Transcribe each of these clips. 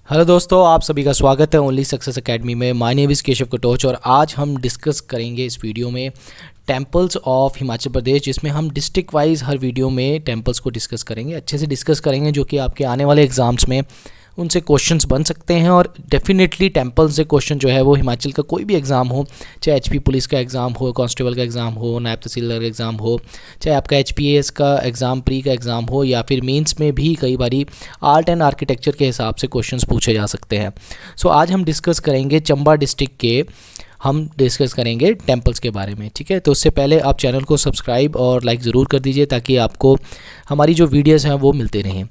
Hello दोस्तों, आप सभी का स्वागत है ओनली सक्सेस एकेडमी में। My name is Keshav Katoch और आज हम डिस्कस करेंगे इस वीडियो में टेम्पल्स ऑफ हिमाचल प्रदेश, जिसमें हम डिस्ट्रिक्ट वाइज हर वीडियो में टेम्पल्स को डिस्कस करेंगे, अच्छे से डिस्कस करेंगे, जो कि आपके आने वाले एग्जाम्स में उनसे क्वेश्चंस बन सकते हैं। और डेफिनेटली टेम्पल्स से क्वेश्चन जो है वो हिमाचल का कोई भी एग्ज़ाम हो, चाहे एचपी पुलिस का एग्ज़ाम हो, कांस्टेबल का एग्ज़ाम हो, नायब तहसीलदार का एग्ज़ाम हो, चाहे आपका एचपीएस का एग्ज़ाम प्री का एग्ज़ाम हो, या फिर मेंस में भी कई बारी आर्ट एंड आर्किटेक्चर के हिसाब से क्वेश्चंस पूछे जा सकते हैं। सो आज हम डिस्कस करेंगे चंबा डिस्ट्रिक्ट के, हम डिस्कस करेंगे टेम्पल्स के बारे में। ठीक है, तो उससे पहले आप चैनल को सब्सक्राइब और लाइक ज़रूर कर दीजिए ताकि आपको हमारी जो वीडियोस हैं वो मिलते रहें।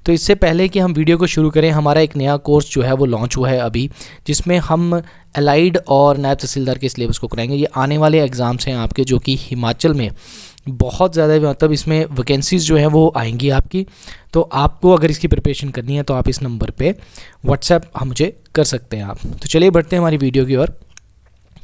तो इससे पहले कि हम वीडियो को शुरू करें, हमारा एक नया कोर्स जो है वो लॉन्च हुआ है अभी, जिसमें हम एलाइड और नायब तहसीलदार के सिलेबस को कराएंगे। ये आने वाले एग्ज़ाम्स हैं आपके, जो कि हिमाचल में बहुत ज़्यादा, मतलब इसमें वैकेंसीज़ जो हैं वो आएंगी आपकी। तो आपको अगर इसकी प्रिपरेशन करनी है तो आप इस नंबर पे व्हाट्सएप मुझे कर सकते हैं आप। तो चलिए बढ़ते हैं हमारी वीडियो की ओर।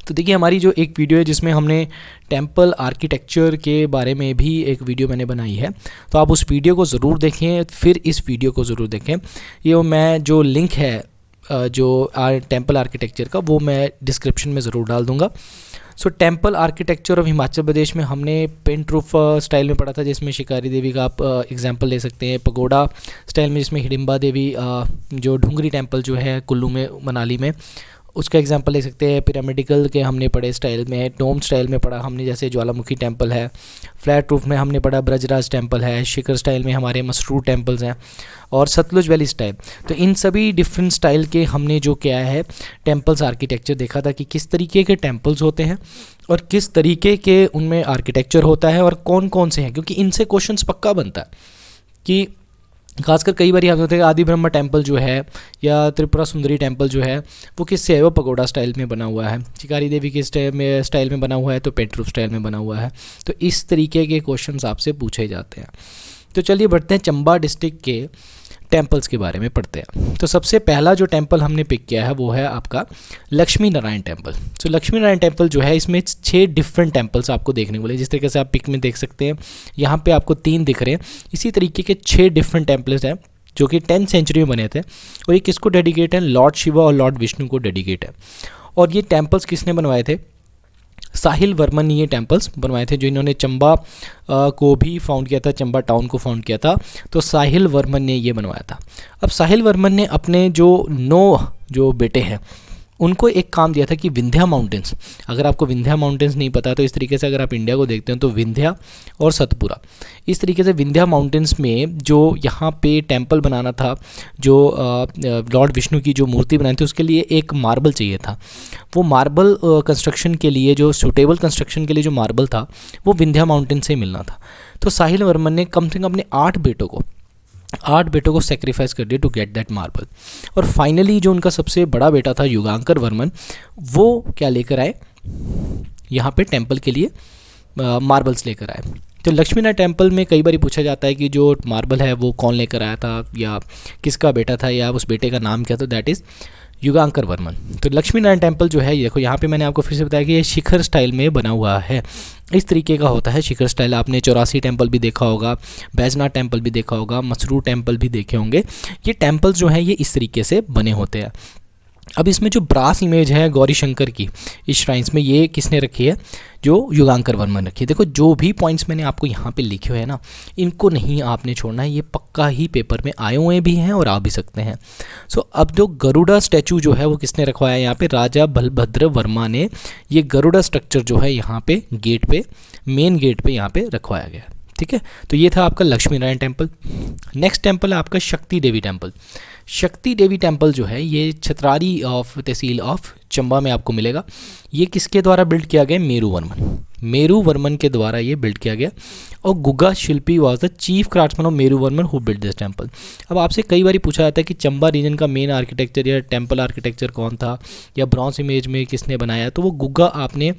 तो देखिए, हमारी जो एक वीडियो है जिसमें हमने टेम्पल आर्किटेक्चर के बारे में भी एक वीडियो मैंने बनाई है, तो आप उस वीडियो को ज़रूर देखें, फिर इस वीडियो को ज़रूर देखें। ये मैं जो लिंक है जो टेम्पल आर्किटेक्चर का, वो मैं डिस्क्रिप्शन में ज़रूर डाल दूँगा। सो temple architecture of Himachal Pradesh में हमने पेंट रूफ स्टाइल में पढ़ा था, जिसमें शिकारी देवी का आप एग्जांपल ले सकते हैं। पगोडा स्टाइल में जिसमें हिडिंबा देवी, जो ढूंगरी टेम्पल जो है कुल्लू में, मनाली में, उसका एग्जांपल ले सकते हैं। पिरामिडिकल के हमने पढ़े स्टाइल में, डोम स्टाइल में पढ़ा हमने, जैसे ज्वालामुखी टेम्पल है। फ्लैट रूफ में हमने पढ़ा ब्रजराज टेम्पल है। शिखर स्टाइल में हमारे मसरूर टेम्पल्स हैं, और सतलुज वैली स्टाइल। तो इन सभी डिफरेंट स्टाइल के हमने जो क्या है टेम्पल्स आर्किटेक्चर देखा था कि किस तरीके के टेम्पल्स होते हैं और किस तरीके के उनमें आर्किटेक्चर होता है और कौन कौन से हैं, क्योंकि इनसे क्वेश्चंस पक्का बनता है। कि खासकर कई बार हम होते हैं आदि ब्रह्मा टेम्पल जो है या त्रिपुरा सुंदरी टेम्पल जो है वो किससे है, वो पगोडा स्टाइल में बना हुआ है। शिकारी देवी के स्टाइल में बना हुआ है, तो पेंट रूफ स्टाइल में बना हुआ है। तो इस तरीके के क्वेश्चंस आपसे पूछे जाते हैं। तो चलिए बढ़ते हैं चंबा डिस्ट्रिक्ट के टेम्पल्स के बारे में पढ़ते हैं। तो सबसे पहला जो टेम्पल हमने पिक किया है वो है आपका लक्ष्मी नारायण टेम्पल। तो लक्ष्मी नारायण टेम्पल जो है, इसमें 6 डिफरेंट टेम्पल्स आपको देखने को मिले, जिस तरीके से आप पिक में देख सकते हैं। यहाँ पे आपको 3 दिख रहे हैं। इसी तरीके के 6 डिफरेंट टेम्पल्स हैं जो कि 10th सेंचुरी में बने थे, और ये किसको डेडिकेट है, लॉर्ड शिवा और लॉर्ड विष्णु को डेडिकेट है। और ये टेम्पल्स किसने बनवाए थे, साहिल वर्मन ने ये टेम्पल्स बनवाए थे, जो इन्होंने चंबा को भी फाउंड किया था, चंबा टाउन को फाउंड किया था। तो साहिल वर्मन ने ये बनवाया था। अब साहिल वर्मन ने अपने जो 9 जो बेटे हैं उनको एक काम दिया था कि विंध्या माउंटेन्स, अगर आपको विंध्या माउंटेन्स नहीं पता तो इस तरीके से अगर आप इंडिया को देखते हैं तो विंध्या और सतपुरा, इस तरीके से विंध्या माउंटेन्स में जो यहाँ पे टेम्पल बनाना था, जो लॉर्ड विष्णु की जो मूर्ति बनाई थी, उसके लिए एक मार्बल चाहिए था। वो मार्बल कंस्ट्रक्शन के लिए, जो सूटेबल कंस्ट्रक्शन के लिए जो मार्बल था, वो विंध्या माउंटेन से मिलना था। तो साहिल वर्मन ने कम से कम अपने 8 बेटों को सेक्रीफाइस कर दिया टू गेट दैट मार्बल। और फाइनली जो उनका सबसे बड़ा बेटा था युगांकर वर्मन, वो क्या लेकर आए, यहाँ पे टेम्पल के लिए मार्बल्स लेकर आए। तो लक्ष्मीनारायण टेम्पल में कई बार पूछा जाता है कि जो मार्बल है वो कौन लेकर आया था, या किसका बेटा था, या उस बेटे का नाम क्या था, दैट इज़ युगांकर वर्मन। तो लक्ष्मी नारायण टेम्पल जो है, देखो यहाँ पे मैंने आपको फिर से बताया कि ये शिखर स्टाइल में बना हुआ है। इस तरीके का होता है शिखर स्टाइल। आपने 84 टेम्पल भी देखा होगा, बैजनाथ टेम्पल भी देखा होगा, मसरूर टेम्पल भी देखे होंगे। ये टेम्पल्स जो हैं ये इस तरीके से बने होते हैं। अब इसमें जो ब्रास इमेज है गौरी शंकर की इस श्राइन्स में, ये किसने रखी है, जो युगांकर वर्मन रखी है। देखो जो भी पॉइंट्स मैंने आपको यहाँ पे लिखे हुए हैं ना, इनको नहीं आपने छोड़ना है, ये पक्का ही पेपर में आए हुए भी हैं और आ भी सकते हैं। सो अब जो गरुड़ा स्टैचू जो है वो किसने रखवाया है, यहाँ पे राजा बलभद्र वर्मा ने ये गरुड़ा स्ट्रक्चर जो है यहाँ पे गेट पे, मेन गेट पे यहाँ पे रखवाया गया। ठीक है, तो ये था आपका Lakshmi Narayan temple. Next temple है आपका शक्ति देवी टेम्पल। शक्ति देवी टेम्पल जो है ये छतरारी ऑफ तहसील ऑफ चंबा में आपको मिलेगा। ये किसके द्वारा बिल्ड किया गया, मेरू वर्मन के द्वारा ये बिल्ड किया गया। और गुगा शिल्पी was the chief craftsman of Meru Varman who build this temple. अब आपसे कई बार पूछा जाता है कि चंबा रीजन का मेन आर्किटेक्चर या टेम्पल आर्किटेक्चर कौन था, या ब्रॉन्ज इमेज में किसने बनाया, तो वो गुगा आपने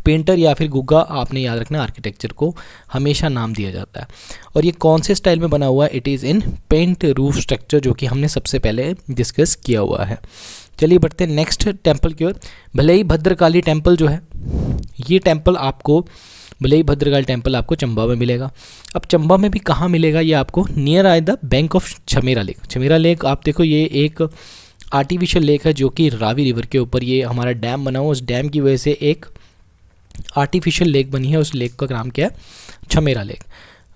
पेंटर या फिर गुग्गा आपने याद रखना, आर्किटेक्चर को हमेशा नाम दिया जाता है। और ये कौन से स्टाइल में बना हुआ है, it is in pent roof structure, जो कि हमने सबसे पहले डिस्कस किया हुआ है। चलिए बढ़ते हैं नेक्स्ट टेम्पल की ओर। भले ही भद्रकाली टेम्पल जो है, ये टेम्पल आपको भले ही भद्रकाली टेम्पल आपको चंबा में मिलेगा। अब चंबा में भी कहाँ मिलेगा, ये आपको नियर आए the bank of Chamera lake. Chamera lake आप देखो, ये एक आर्टिफिशियल लेक है जो कि रावी रिवर के ऊपर ये हमारा डैम बना हुआ, उस डैम की वजह से एक आर्टिफिशियल लेक बनी है, उस लेक का नाम क्या है, छमेरा लेक।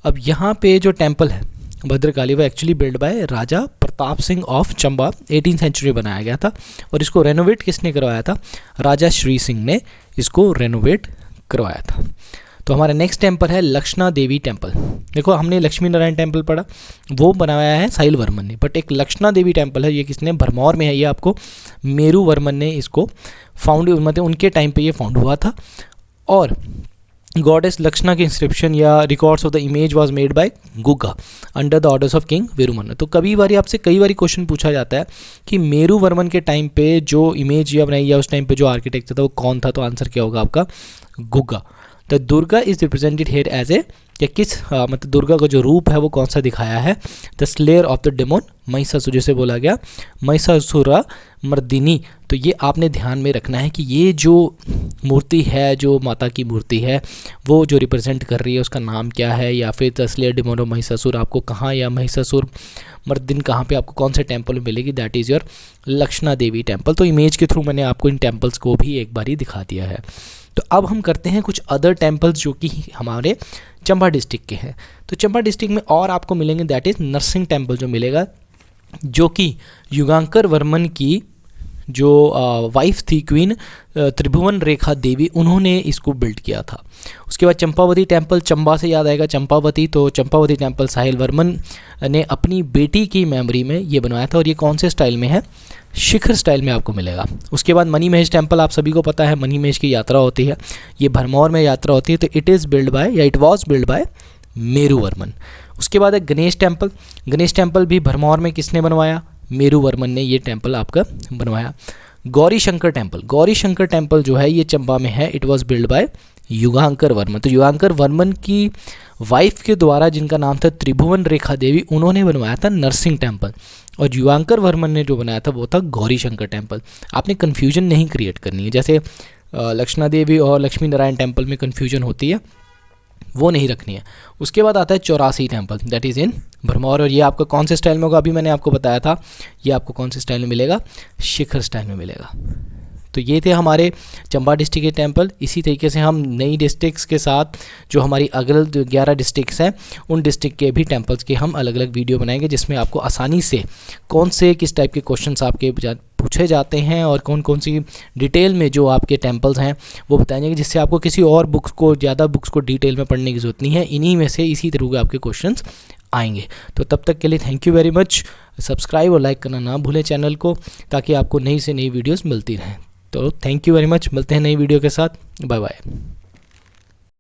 अब यहाँ पे जो टेम्पल है भद्रकाली, वो actually build by Raja Pratap Singh of Chamba, 18th century बनाया गया था। और इसको रेनोवेट किसने करवाया था, राजा श्री सिंह ने इसको रेनोवेट करवाया था। तो हमारा नेक्स्ट टेम्पल है लक्षणा देवी टेम्पल। देखो हमने लक्ष्मी नारायण टेम्पल पढ़ा, वो बनाया है साहिल वर्मन ने, बट एक लक्षणा देवी टेम्पल है, ये किसने, भरमौर में है, ये आपको मेरू वर्मन ने इसको फाउंड, मतलब उनके टाइम पे ये फाउंड हुआ था। और गॉडेस लक्षणा की इंस्क्रिप्शन या records of the image was made by Gugga under the orders of king Viruman. तो कई बार आपसे कई बार क्वेश्चन पूछा जाता है कि मेरू वर्मन के टाइम पे जो इमेज या बनाई या उस टाइम पे जो आर्किटेक्चर था वो कौन था, तो आंसर क्या होगा आपका, Gugga. The Durga is represented here as a, या किस मतलब दुर्गा का जो रूप है वो कौन सा दिखाया है, the slayer of the demon Mahishasur, जैसे बोला गया महिषासुरा मर्दिनी। तो ये आपने ध्यान में रखना है कि ये जो मूर्ति है, जो माता की मूर्ति है, वो जो रिप्रेजेंट कर रही है उसका नाम क्या है, या फिर the slayer demon of Mahishasur आपको कहाँ, या महिषासुर मर्दिन कहाँ पे आपको कौन से टेम्पल में मिलेगी, that is your Lakshana Devi temple. तो इमेज के थ्रू मैंने आपको इन टेम्पल्स को भी एक बार ही दिखा दिया है। तो अब हम करते हैं कुछ अदर टेम्पल्स जो कि हमारे चंबा डिस्ट्रिक्ट के हैं। तो चंबा डिस्ट्रिक्ट में और आपको मिलेंगे, दैट इज़ नरसिंह टेम्पल जो मिलेगा, जो कि युगांकर वर्मन की जो वाइफ थी क्वीन त्रिभुवन रेखा देवी, उन्होंने इसको बिल्ड किया था। उसके बाद चंपावती टेम्पल, चंबा से याद आएगा चंपावती, तो चंपावती टेम्पल साहिल वर्मन ने अपनी बेटी की मेमोरी में ये बनवाया था, और ये कौन से स्टाइल में है, शिखर स्टाइल में आपको मिलेगा। उसके बाद मनी महेश टेम्पल, आप सभी को पता है मनी महेश की यात्रा होती है, ये भरमौर में यात्रा होती है, तो इट इज़ बिल्ड बाय या it was build bye Meru Varman. उसके बाद है गणेश टेम्पल। गणेश टेम्पल भी भरमौर में किसने बनवाया, मेरू वर्मन ने ये टेम्पल आपका बनवाया। गौरी शंकर टेम्पल, गौरी शंकर टेम्पल जो है ये चंबा में है, it was build by Yugankar Varman. तो युगांकर वर्मन की वाइफ के द्वारा, जिनका नाम था त्रिभुवन रेखा देवी, उन्होंने बनवाया था नरसिंह टेम्पल, और युगांकर वर्मन ने जो बनाया था वो था गौरी शंकर टेम्पल। आपने कन्फ्यूजन नहीं क्रिएट करनी है, जैसे लक्षणा देवी और लक्ष्मी नारायण टेम्पल में कन्फ्यूजन होती है, वो नहीं रखनी है। उसके बाद आता है 84 temple, that is in Bharmour, और ये आपका कौन से स्टाइल में होगा, अभी मैंने आपको बताया था, ये आपको कौन से स्टाइल में मिलेगा, शिखर स्टाइल में मिलेगा। तो ये थे हमारे चंबा डिस्ट्रिक्ट के टेम्पल। इसी तरीके से हम नई डिस्ट्रिक्ट्स के साथ जो हमारी अगल 11 डिस्ट्रिक्ट्स हैं, उन डिस्ट्रिक्ट के भी टेम्पल्स के हम अलग अलग वीडियो बनाएंगे, जिसमें आपको आसानी से कौन से किस टाइप के क्वेश्चंस आपके पूछे जाते हैं और कौन कौन सी डिटेल में जो आपके टेम्पल्स हैं वो बताएंगे, जिससे आपको किसी और बुक्स को, ज़्यादा बुक्स को डिटेल में पढ़ने की ज़रूरत नहीं है। इन्हीं में से इसी तरह के आपके क्वेश्चंस आएंगे। तो तब तक के लिए thank you very much. Subscribe और लाइक करना ना भूलें चैनल को, ताकि आपको नई से नई वीडियोस मिलती रहें। तो थैंक यू वेरी मच, मिलते हैं नई वीडियो के साथ, बाय बाय।